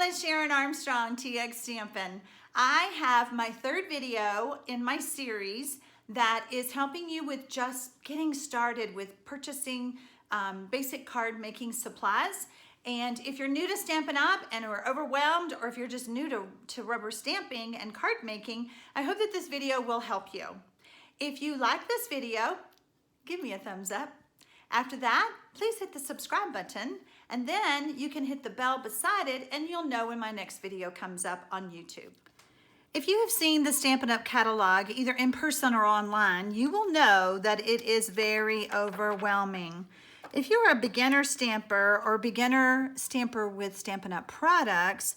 it's Sharon Armstrong, TxStampin. I have my third video in my series that is helping you with just getting started with purchasing basic card making supplies. And if you're new to Stampin' Up and are overwhelmed, or if you're just new to rubber stamping and card making, I hope that this video will help you. If you like this video, give me a thumbs up. After that, please hit the subscribe button, and then you can hit the bell beside it and you'll know when my next video comes up on YouTube. If you have seen the Stampin' Up catalog, either in person or online, you will know that it is very overwhelming. If you are a beginner stamper or beginner stamper with Stampin' Up products,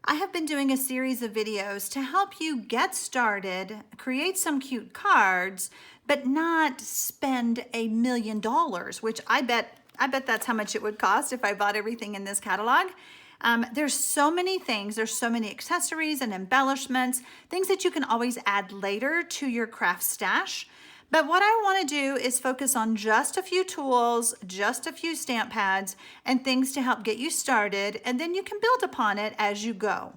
I have been doing a series of videos to help you get started, create some cute cards, but not spend $1 million, which I bet that's how much it would cost if I bought everything in this catalog. There's so many things, there's so many accessories and embellishments, things that you can always add later to your craft stash. But what I want to do is focus on just a few tools, just a few stamp pads, and things to help get you started, and then you can build upon it as you go.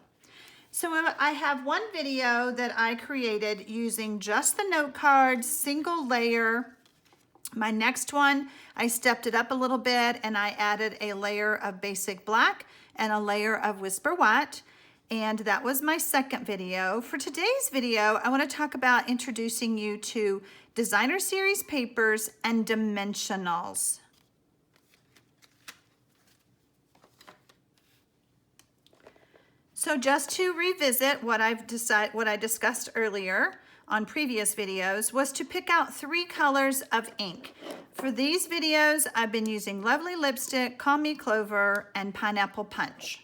So I have one video that I created using just the note cards, single layer. My next one, I stepped it up a little bit and I added a layer of basic black and a layer of whisper white. And that was my second video. For today's video, I want to talk about introducing you to designer series papers and dimensionals. So just to revisit what I discussed earlier on previous videos was to pick out 3 colors of ink. For these videos, I've been using Lovely Lipstick, Call Me Clover, and Pineapple Punch.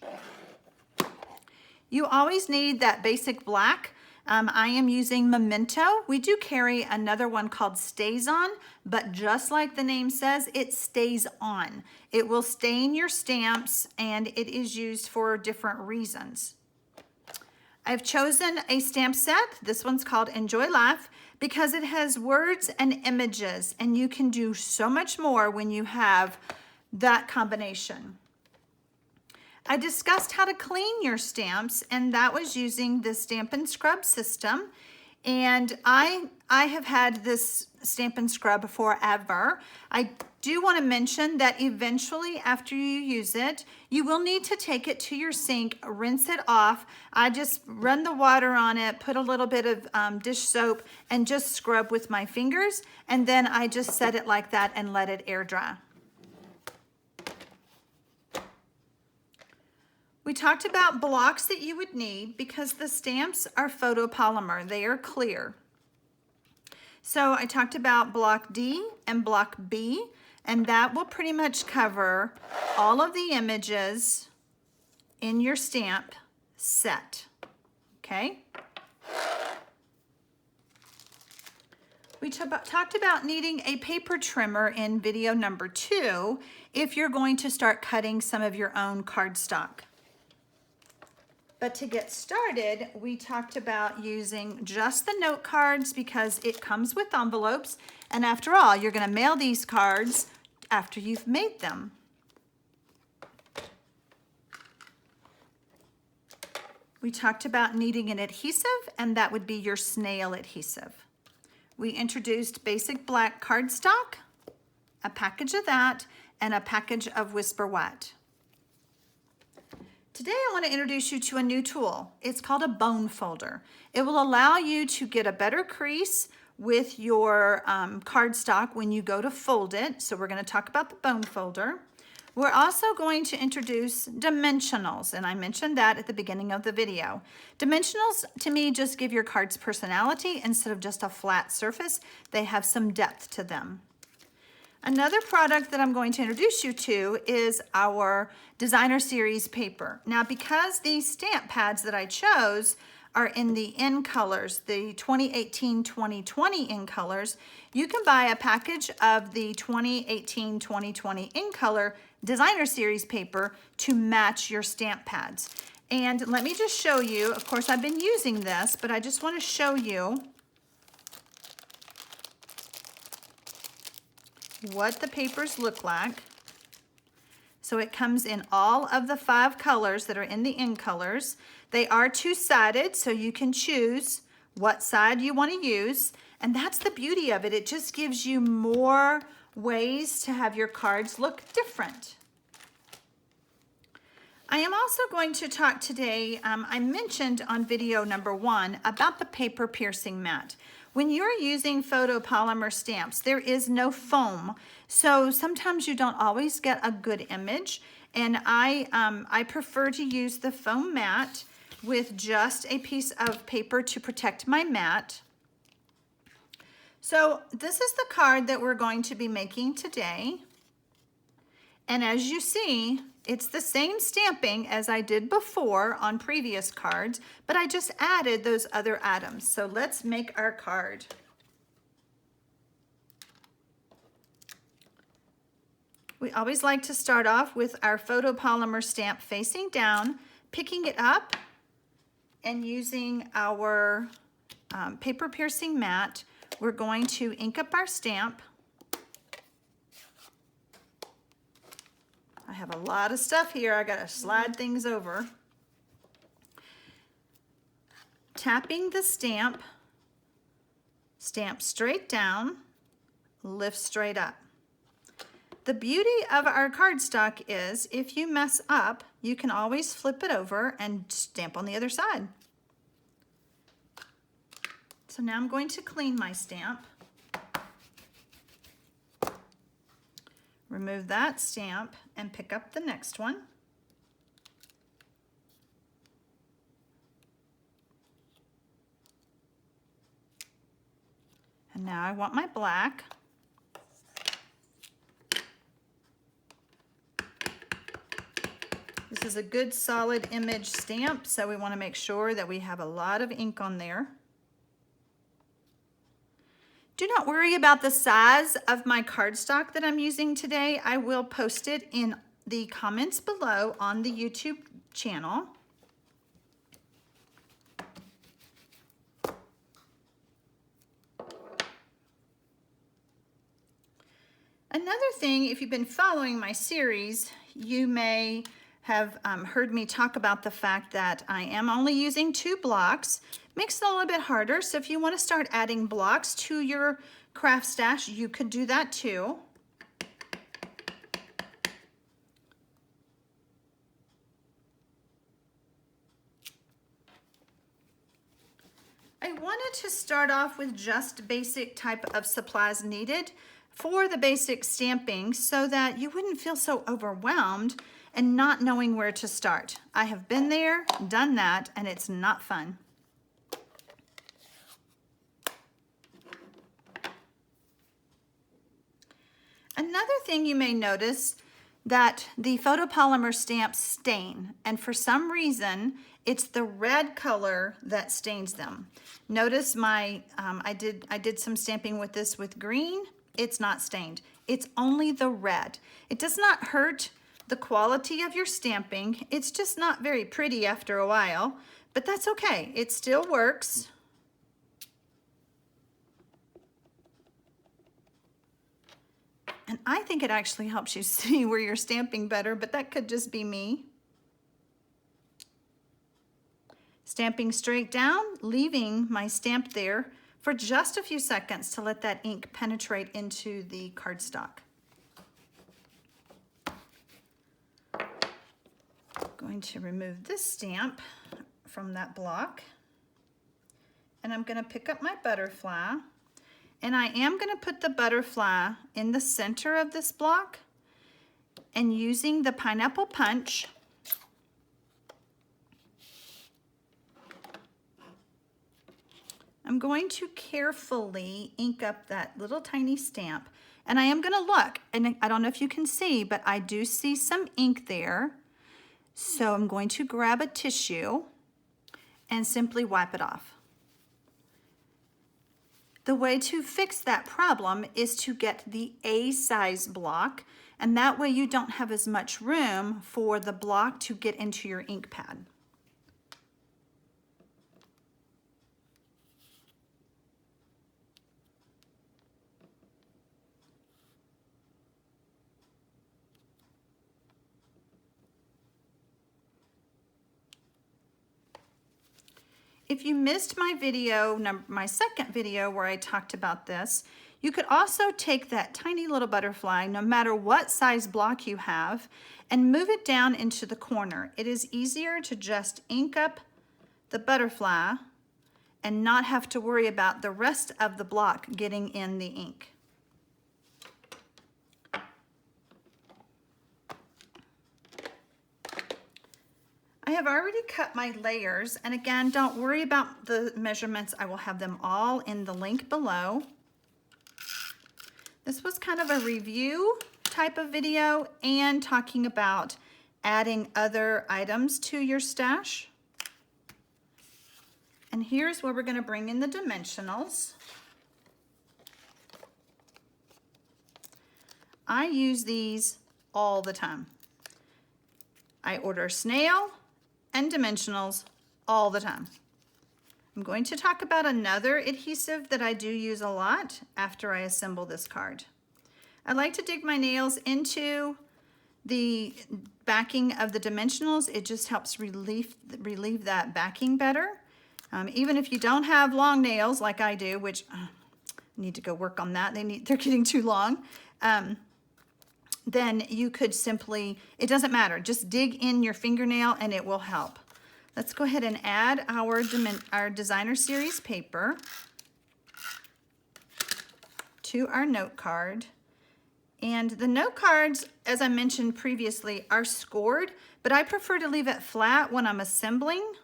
You always need that basic black. I am using Memento. We do carry another one called Stays On, but just like the name says, it stays on. It will stain your stamps and it is used for different reasons. I've chosen a stamp set. This one's called Enjoy Life because it has words and images, and you can do so much more when you have that combination. I discussed how to clean your stamps, and that was using the Stampin' Scrub system. And I have had this Stampin' Scrub forever. I do want to mention that eventually after you use it, you will need to take it to your sink, rinse it off. I just run the water on it, put a little bit of dish soap, and just scrub with my fingers. And then I just set it like that and let it air dry. We talked about blocks that you would need because the stamps are photopolymer. They are clear. So I talked about block D and block B, and that will pretty much cover all of the images in your stamp set, okay? We talked about needing a paper trimmer in video number 2 if you're going to start cutting some of your own cardstock. But to get started, we talked about using just the note cards because it comes with envelopes. And after all, you're going to mail these cards after you've made them. We talked about needing an adhesive, and that would be your snail adhesive. We introduced basic black cardstock, a package of that, and a package of whisper white. Today I want to introduce you to a new tool. It's called a bone folder. It will allow you to get a better crease with your cardstock when you go to fold it. So we're going to talk about the bone folder. We're also going to introduce dimensionals, and I mentioned that at the beginning of the video. Dimensionals to me just give your cards personality instead of just a flat surface. They have some depth to them. Another product that I'm going to introduce you to is our designer series paper. Now, because these stamp pads that I chose are in the in colors, the 2018-2020 in colors, you can buy a package of the 2018-2020 in color designer series paper to match your stamp pads. And let me just show you, of course I've been using this, but I just want to show you what the papers look like. So it comes in all of the 5 colors that are in the end colors. They are two-sided, so you can choose what side you want to use. And that's the beauty of it. It just gives you more ways to have your cards look different. I am also going to talk today, I mentioned on video number 1 about the paper piercing mat. When you're using photopolymer stamps, there is no foam. So sometimes you don't always get a good image. And I prefer to use the foam mat with just a piece of paper to protect my mat. So this is the card that we're going to be making today. And as you see, it's the same stamping as I did before on previous cards, but I just added those other items. So let's make our card. We always like to start off with our photopolymer stamp facing down, picking it up, and using our paper piercing mat, we're going to ink up our stamp. I have a lot of stuff here. I gotta slide things over. Tapping the stamp, stamp straight down, lift straight up. The beauty of our cardstock is if you mess up, you can always flip it over and stamp on the other side. So now I'm going to clean my stamp. Remove that stamp and pick up the next one. And now I want my black. This is a good solid image stamp, so we want to make sure that we have a lot of ink on there. Do not worry about the size of my cardstock that I'm using today. I will post it in the comments below on the YouTube channel. Another thing, if you've been following my series, you may have heard me talk about the fact that I am only using 2 blocks. Makes it a little bit harder, so if you want to start adding blocks to your craft stash, you could do that too. I wanted to start off with just basic type of supplies needed for the basic stamping so that you wouldn't feel so overwhelmed and not knowing where to start. I have been there, done that, and it's not fun. Another thing you may notice that the photopolymer stamps stain, and for some reason it's the red color that stains them. Notice my I did some stamping with this with green. It's not stained. It's only the red. It does not hurt the quality of your stamping. It's just not very pretty after a while, but that's okay. It still works. And I think it actually helps you see where you're stamping better, but that could just be me. Stamping straight down, leaving my stamp there for just a few seconds to let that ink penetrate into the cardstock. Going to remove this stamp from that block, and I'm going to pick up my butterfly. And I am going to put the butterfly in the center of this block, and using the pineapple punch, I'm going to carefully ink up that little tiny stamp. And I am going to look, and I don't know if you can see, but I do see some ink there. So I'm going to grab a tissue and simply wipe it off. The way to fix that problem is to get the A size block, and that way you don't have as much room for the block to get into your ink pad. if you missed my video, my second video where I talked about this, you could also take that tiny little butterfly, no matter what size block you have, and move it down into the corner. It is easier to just ink up the butterfly and not have to worry about the rest of the block getting in the ink. I have already cut my layers, and again, don't worry about the measurements. I will have them all in the link below. This was kind of a review type of video and talking about adding other items to your stash. And here's where we're going to bring in the dimensionals. I use these all the time. I order snail and dimensionals all the time. I'm going to talk about another adhesive that I do use a lot after I assemble this card. I like to dig my nails into the backing of the dimensionals. It just helps relieve that backing better. Even if you don't have long nails like I do, which I need to go work on that. They're getting too long. Then you could simply, it doesn't matter, just dig in your fingernail and it will help. Let's go ahead and add our designer series paper to our note card. And the note cards, as I mentioned previously, are scored, but I prefer to leave it flat when I'm assembling.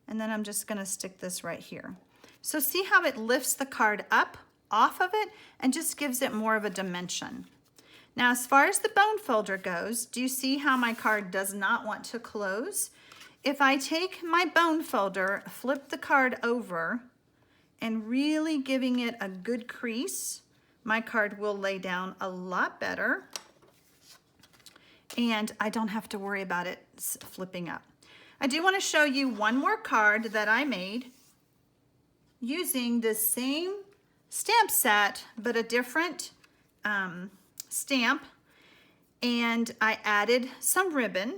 And then I'm just gonna stick this right here. So see how it lifts the card up off of it and just gives it more of a dimension. Now, as far as the bone folder goes, do you see how my card does not want to close? If I take my bone folder, flip the card over, and really giving it a good crease, my card will lay down a lot better, and I don't have to worry about it flipping up. I do want to show you one more card that I made using the same stamp set, but a different stamp, and I added some ribbon.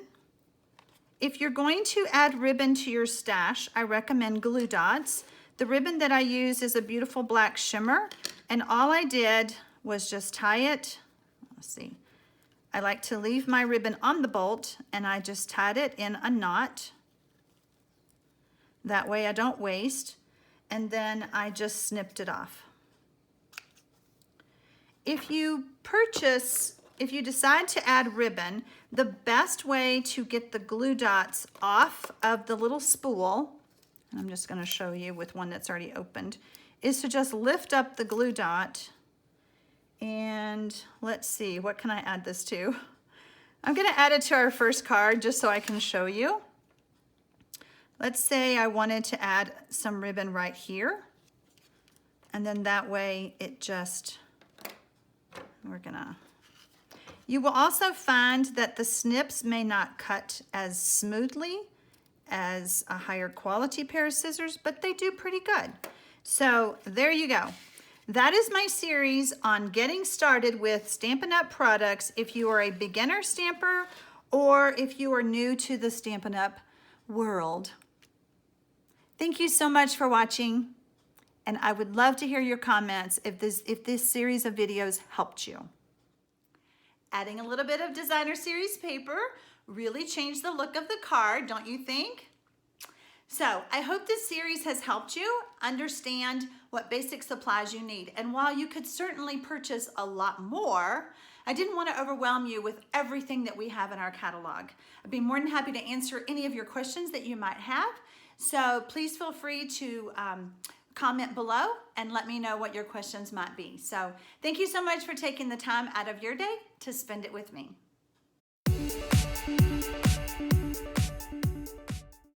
If you're going to add ribbon to your stash, I recommend glue dots. The ribbon that I use is a beautiful black shimmer, and all I did was just tie it. Let's see. I like to leave my ribbon on the bolt, and I just tied it in a knot. That way I don't waste, and then I just snipped it off. If you decide to add ribbon, the best way to get the glue dots off of the little spool, and I'm just going to show you with one that's already opened, is to just lift up the glue dot. And let's see, what can I add this to? I'm going to add it to our first card just so I can show you. Let's say I wanted to add some ribbon right here. And then that way it just, you will also find that the snips may not cut as smoothly as a higher quality pair of scissors, but they do pretty good. So there you go. That is my series on getting started with Stampin' Up! Products if you are a beginner stamper or if you are new to the Stampin' Up! World. Thank you so much for watching, and I would love to hear your comments if this series of videos helped you. Adding a little bit of designer series paper really changed the look of the card, don't you think? So I hope this series has helped you understand what basic supplies you need. And while you could certainly purchase a lot more, I didn't want to overwhelm you with everything that we have in our catalog. I'd be more than happy to answer any of your questions that you might have. So please feel free to comment below and let me know what your questions might be. So thank you so much for taking the time out of your day to spend it with me.